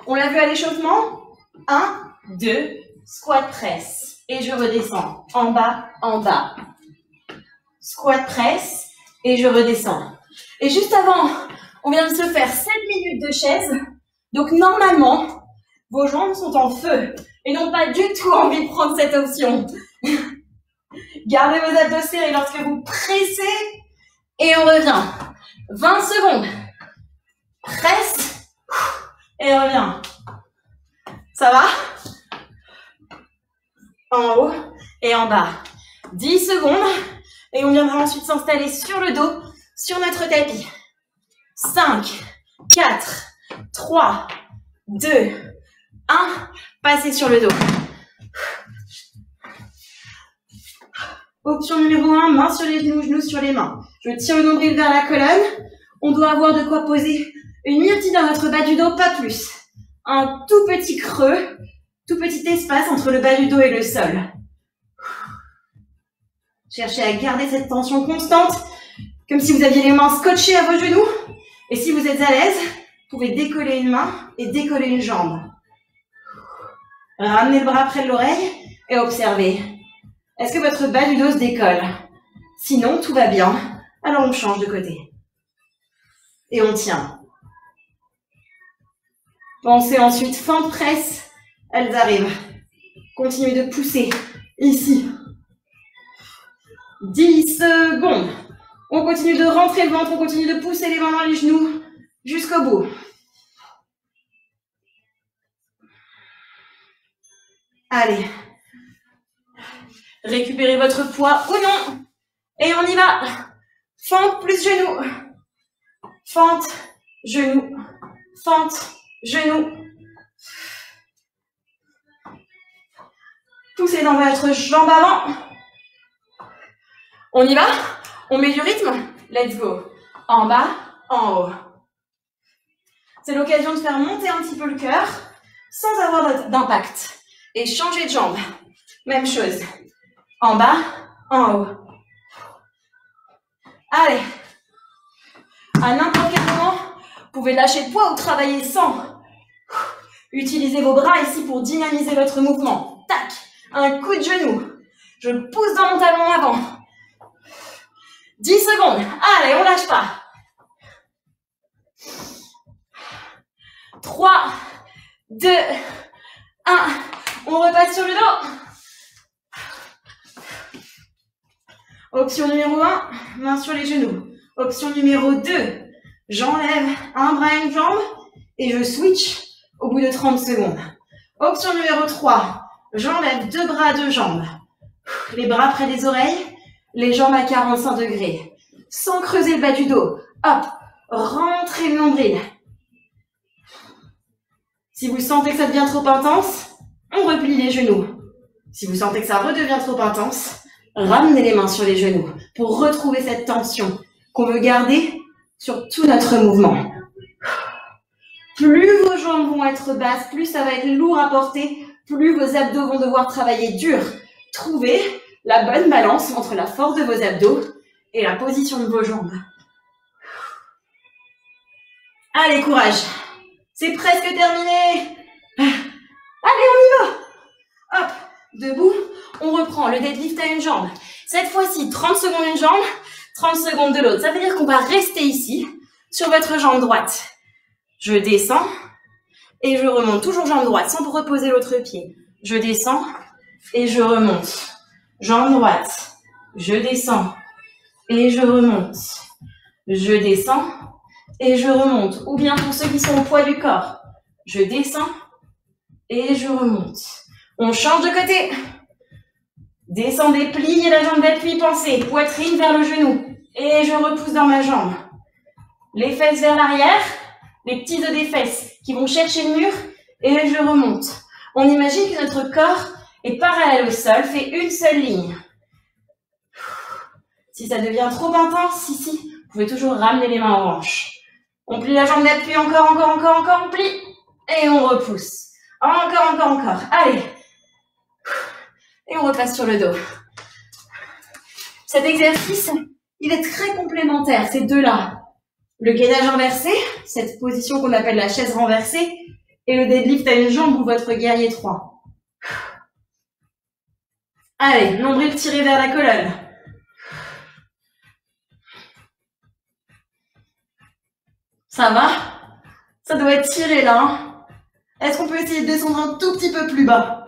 on l'a vu à l'échauffement, 1, 2, squat press. Et je redescends, en bas, squat press, et je redescends. Et juste avant, on vient de se faire 7 minutes de chaise. Donc normalement, vos jambes sont en feu et n'ont pas du tout envie de prendre cette option. Gardez vos abdos serrés lorsque vous pressez. Et on revient. 20 secondes. Presse. Et on revient. Ça va? En haut et en bas. 10 secondes. Et on viendra ensuite s'installer sur le dos, sur notre tapis. 5, 4, 3, 2, 1. Passez sur le dos. Option numéro 1, mains sur les genoux sur les mains. Je tire le nombril vers la colonne. On doit avoir de quoi poser une myrtille dans notre bas du dos, pas plus. Un tout petit creux, tout petit espace entre le bas du dos et le sol. Cherchez à garder cette tension constante, comme si vous aviez les mains scotchées à vos genoux. Et si vous êtes à l'aise, vous pouvez décoller une main et décoller une jambe. Ramenez le bras près de l'oreille et observez. Est-ce que votre bas du dos se décolle? Sinon, tout va bien. Alors on change de côté. Et on tient. Pensez ensuite fente presse. Elles arrivent. Continuez de pousser. Ici. 10 secondes. On continue de rentrer le ventre. On continue de pousser les mains dans les genoux jusqu'au bout. Allez. Récupérez votre poids ou non. Et on y va. Fente plus genou. Fente, genou. Fente, genou. Poussez dans votre jambe avant. On y va? On met du rythme? Let's go. En bas, en haut. C'est l'occasion de faire monter un petit peu le cœur sans avoir d'impact. Et changer de jambe. Même chose. En bas, en haut. Allez. À n'importe quel moment, vous pouvez lâcher le poids ou travailler sans. Utilisez vos bras ici pour dynamiser votre mouvement. Tac. Un coup de genou. Je pousse dans mon talon avant. 10 secondes. Allez, on lâche pas. 3, 2, 1. On repasse sur le dos. Option numéro 1, main sur les genoux. Option numéro 2, j'enlève un bras et une jambe et je switch au bout de 30 secondes. Option numéro 3, j'enlève 2 bras, 2 jambes. Les bras près des oreilles, les jambes à 45 degrés. Sans creuser le bas du dos. Hop, rentrez le nombril. Si vous sentez que ça devient trop intense, on replie les genoux. Si vous sentez que ça redevient trop intense, ramenez les mains sur les genoux pour retrouver cette tension qu'on veut garder sur tout notre mouvement. Plus vos jambes vont être basses, plus ça va être lourd à porter, plus vos abdos vont devoir travailler dur. Trouvez la bonne balance entre la force de vos abdos et la position de vos jambes. Allez, courage. C'est presque terminé. Allez, on y va. Hop, debout. On reprend le deadlift à une jambe. Cette fois-ci, 30 secondes une jambe, 30 secondes de l'autre. Ça veut dire qu'on va rester ici, sur votre jambe droite. Je descends et je remonte. Toujours jambe droite, sans reposer l'autre pied. Je descends et je remonte. Jambe droite. Je descends et je remonte. Je descends et je remonte. Ou bien pour ceux qui sont au poids du corps, je descends et je remonte. On change de côté. Descendez, pliez la jambe d'appui, pensez, poitrine vers le genou. Et je repousse dans ma jambe. Les fesses vers l'arrière, les petits œufs des fesses qui vont chercher le mur et je remonte. On imagine que notre corps est parallèle au sol, fait une seule ligne. Si ça devient trop intense, ici, vous pouvez toujours ramener les mains aux hanches. On plie la jambe d'appui, encore, on plie et on repousse. Encore. Allez. Et on repasse sur le dos. Cet exercice, il est très complémentaire, ces deux-là. Le gainage inversé, cette position qu'on appelle la chaise renversée, et le deadlift à une jambe ou votre guerrier 3. Allez, nombril tiré vers la colonne. Ça va? Ça doit être tiré là. Hein? Est-ce qu'on peut essayer de descendre un tout petit peu plus bas?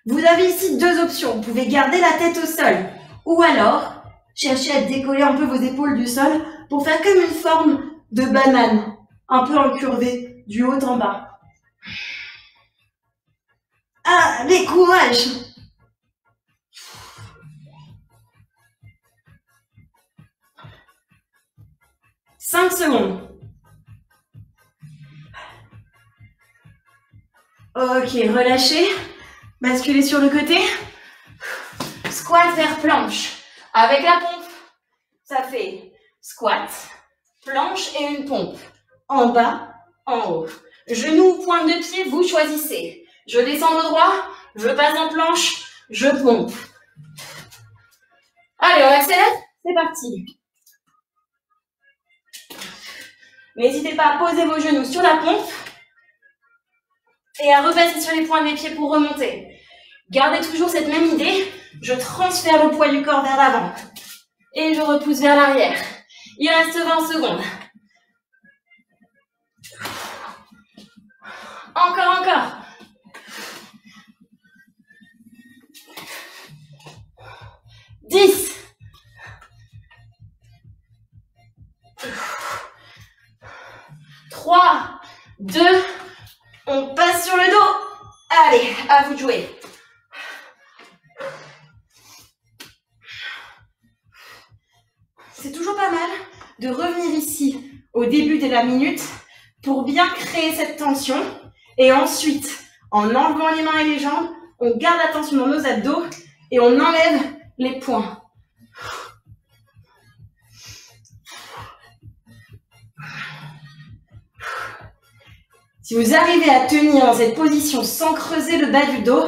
Vous avez ici deux options. Vous pouvez garder la tête au sol. Ou alors, chercher à décoller un peu vos épaules du sol pour faire comme une forme de banane. Un peu incurvée, du haut en bas. Allez, courage! « 5 secondes. Ok, relâchez. Basculez sur le côté. Squat vers planche. Avec la pompe, ça fait squat, planche et une pompe. En bas, en haut. Genoux ou pointe de pied, vous choisissez. Je descends au droit, je passe en planche, je pompe. Allez, on accélère. C'est parti. N'hésitez pas à poser vos genoux sur la pompe et à repasser sur les pointes des pieds pour remonter. Gardez toujours cette même idée. Je transfère le poids du corps vers l'avant et je repousse vers l'arrière. Il reste 20 secondes. Encore. 10. 3, 2, on passe sur le dos. Allez, à vous de jouer. C'est toujours pas mal de revenir ici au début de la minute pour bien créer cette tension. Et ensuite, en enlevant les mains et les jambes, on garde la tension dans nos abdos et on enlève les poings. Si vous arrivez à tenir dans cette position sans creuser le bas du dos,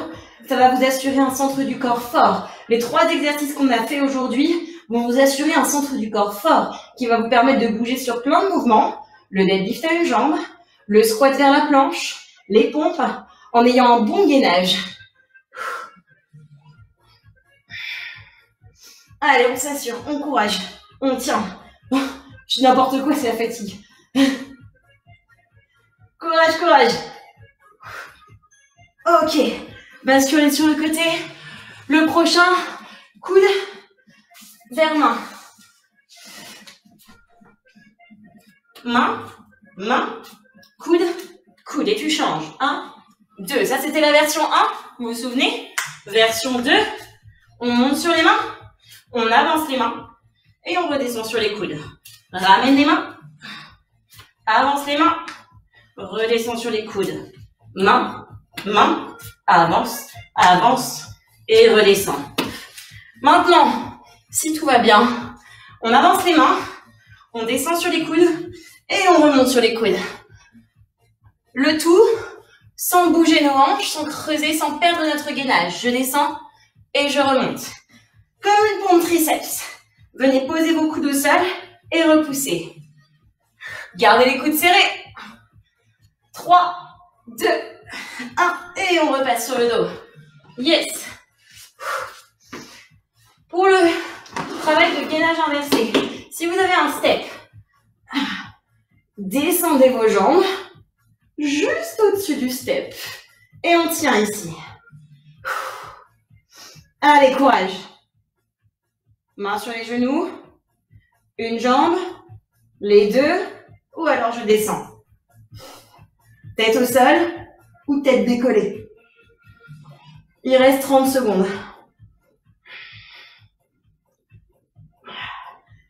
ça va vous assurer un centre du corps fort. Les 3 exercices qu'on a fait aujourd'hui vont vous assurer un centre du corps fort qui va vous permettre de bouger sur plein de mouvements. Le deadlift à une jambe, le squat vers la planche, les pompes, en ayant un bon gainage. Allez, on s'assure, on courage, on tient. Je dis n'importe quoi, c'est la fatigue. Courage. Ok, basculez sur le côté. Le prochain, coude vers main. Main, coude. Et tu changes. 1, 2. Ça, c'était la version 1. Vous vous souvenez? Version 2. On monte sur les mains. On avance les mains. Et on redescend sur les coudes. Ramène les mains. Avance les mains. Redescends sur les coudes. Main. Avance. Et redescends. Maintenant, si tout va bien, on avance les mains. On descend sur les coudes. Et on remonte sur les coudes. Le tout sans bouger nos hanches, sans creuser, sans perdre notre gainage. Je descends et je remonte. Comme une pompe triceps. Venez poser vos coudes au sol et repoussez. Gardez les coudes serrés. 3, 2, 1 et on repasse sur le dos. Yes. Pour le travail de gainage inversé, si vous avez un step, descendez vos jambes juste au-dessus du step. Et on tient ici. Allez, courage. Main sur les genoux. Une jambe. Les deux, ou alors je descends. Tête au sol ou tête décollée. Il reste 30 secondes.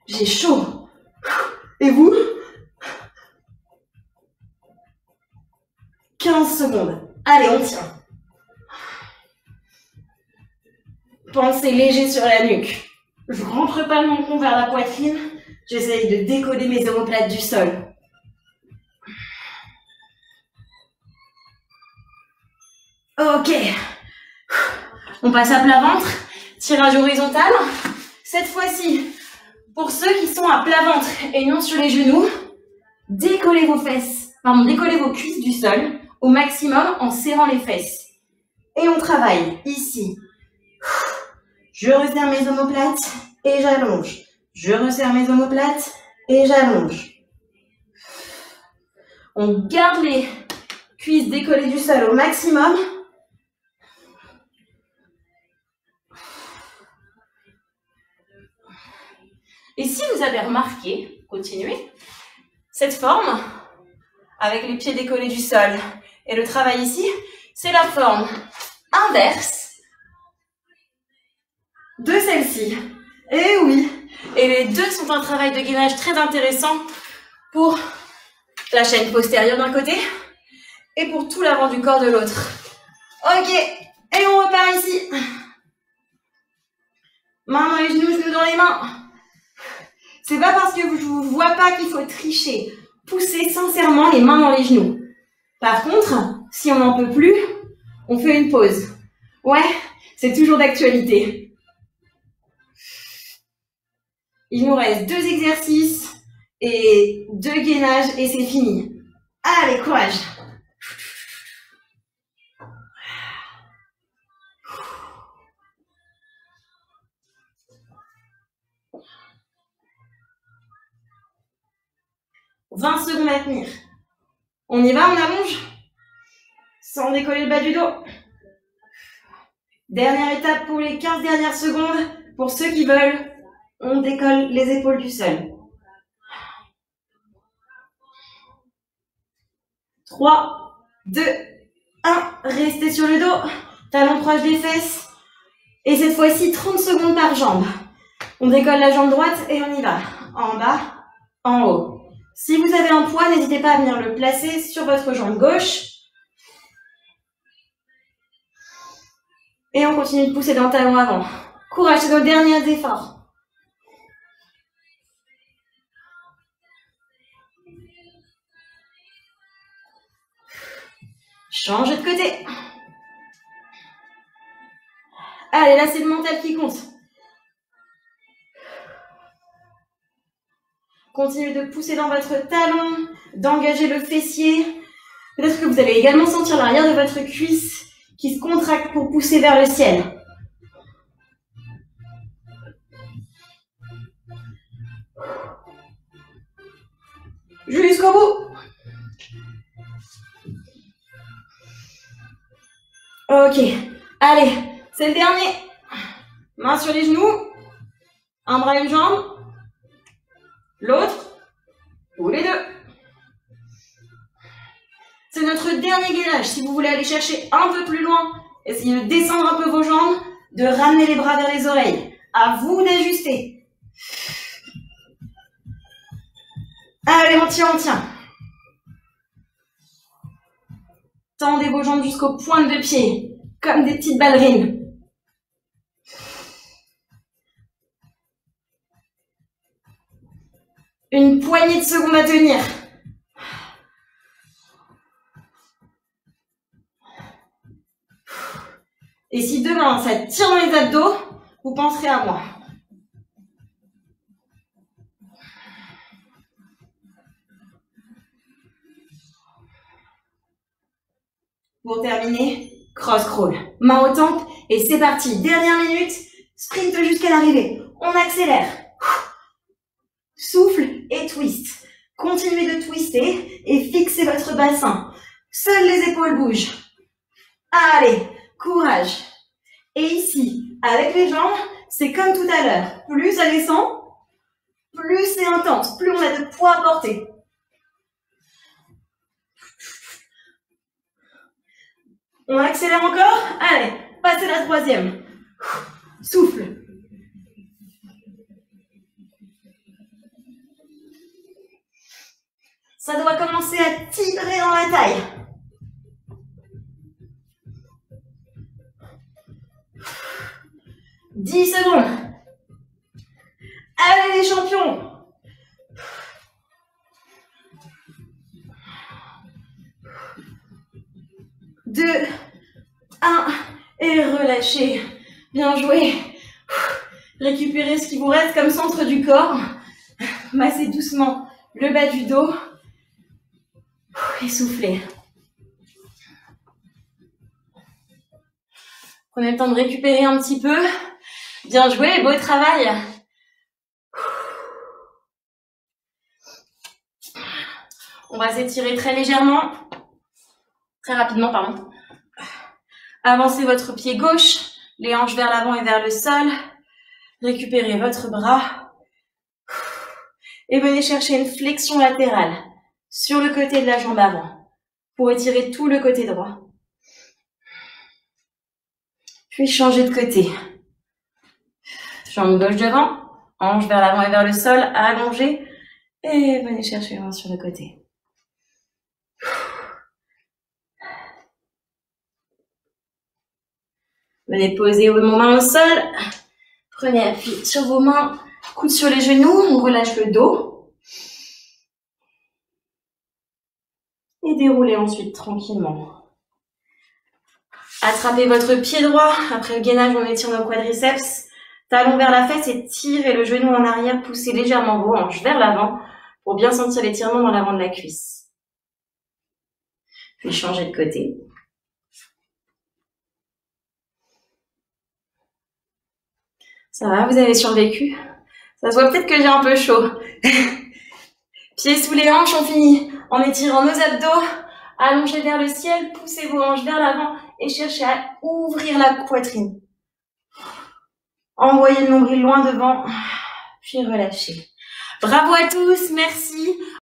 J'ai chaud. Et vous? 15 secondes. Allez, on tient. Pensez léger sur la nuque. Je rentre pas le menton vers la poitrine. J'essaye de décoller mes omoplates du sol. Ok. On passe à plat ventre. Tirage horizontal. Cette fois-ci, pour ceux qui sont à plat ventre et non sur les genoux, décollez vos fesses, décollez vos cuisses du sol au maximum en serrant les fesses. Et on travaille ici. Je resserre mes omoplates et j'allonge. Je resserre mes omoplates et j'allonge. On garde les cuisses décollées du sol au maximum. Et si vous avez remarqué, continuez, cette forme, avec les pieds décollés du sol et le travail ici, c'est la forme inverse de celle-ci. Et oui, et les deux sont un travail de gainage très intéressant pour la chaîne postérieure d'un côté et pour tout l'avant du corps de l'autre. Ok, et on repart ici. Main dans les genoux, genoux dans les mains. C'est pas parce que je vous vois pas qu'il faut tricher. Poussez sincèrement les mains dans les genoux. Par contre, si on n'en peut plus, on fait une pause. Ouais, c'est toujours d'actualité. Il nous reste 2 exercices et 2 gainages et c'est fini. Allez, courage. « 20 secondes à tenir. On y va, on allonge. Sans décoller le bas du dos. Dernière étape pour les 15 dernières secondes. Pour ceux qui veulent, on décolle les épaules du sol. 3, 2, 1. Restez sur le dos. Talons proches des fesses. Et cette fois-ci, 30 secondes par jambe. On décolle la jambe droite et on y va. En bas, en haut. Si vous avez un poids, n'hésitez pas à venir le placer sur votre jambe gauche. Et on continue de pousser dans le talon avant. Courage, c'est nos derniers efforts. Changez de côté. Allez, là, c'est le mental qui compte. Continuez de pousser dans votre talon, d'engager le fessier. Peut-être que vous allez également sentir l'arrière de votre cuisse qui se contracte pour pousser vers le ciel. Jusqu'au bout. Ok, allez, c'est le dernier. Main sur les genoux, un bras, une jambe. L'autre, ou les deux. C'est notre dernier gainage. Si vous voulez aller chercher un peu plus loin, essayez de descendre un peu vos jambes, de ramener les bras vers les oreilles. À vous d'ajuster. Allez, on tient, on tient. Tendez vos jambes jusqu'aux pointes de pied, comme des petites ballerines. Une poignée de secondes à tenir. Et si demain, ça tire dans les abdos, vous penserez à moi. Pour terminer, cross crawl. Main aux tempes et c'est parti. Dernière minute, sprint jusqu'à l'arrivée. On accélère. Souffle et twist. Continuez de twister et fixez votre bassin. Seules les épaules bougent. Allez, courage. Et ici, avec les jambes, c'est comme tout à l'heure. Plus ça descend, plus c'est intense, plus on a de poids à porter. On accélère encore. Allez, passez la troisième. Souffle. Ça doit commencer à tirer dans la taille. « 10 secondes. Allez les champions. Deux, un, et relâchez. Bien joué. Récupérez ce qui vous reste comme centre du corps. Massez doucement le bas du dos. Et soufflez. Prenez le temps de récupérer un petit peu. Bien joué, beau travail. On va s'étirer très légèrement. Très rapidement, pardon. Avancez votre pied gauche, les hanches vers l'avant et vers le sol. Récupérez votre bras. Et venez chercher une flexion latérale sur le côté de la jambe avant pour étirer tout le côté droit. Puis changez de côté. Jambe gauche devant, hanche vers l'avant et vers le sol, allongez. Et venez chercher loin sur le côté. Venez poser vos mains au sol. Prenez appui sur vos mains, coudes sur les genoux, on relâche le dos. Et déroulez ensuite tranquillement. Attrapez votre pied droit. Après le gainage, on étire nos quadriceps. Talon vers la fesse et tirez le genou en arrière. Poussez légèrement vos hanches vers l'avant pour bien sentir l'étirement dans l'avant de la cuisse. Puis changez de côté. Ça va, vous avez survécu? Ça se voit peut-être que j'ai un peu chaud. Pieds sous les hanches, on finit en étirant nos abdos. Allongez vers le ciel, poussez vos hanches vers l'avant et cherchez à ouvrir la poitrine. Envoyez le nombril loin devant, puis relâchez. Bravo à tous, merci.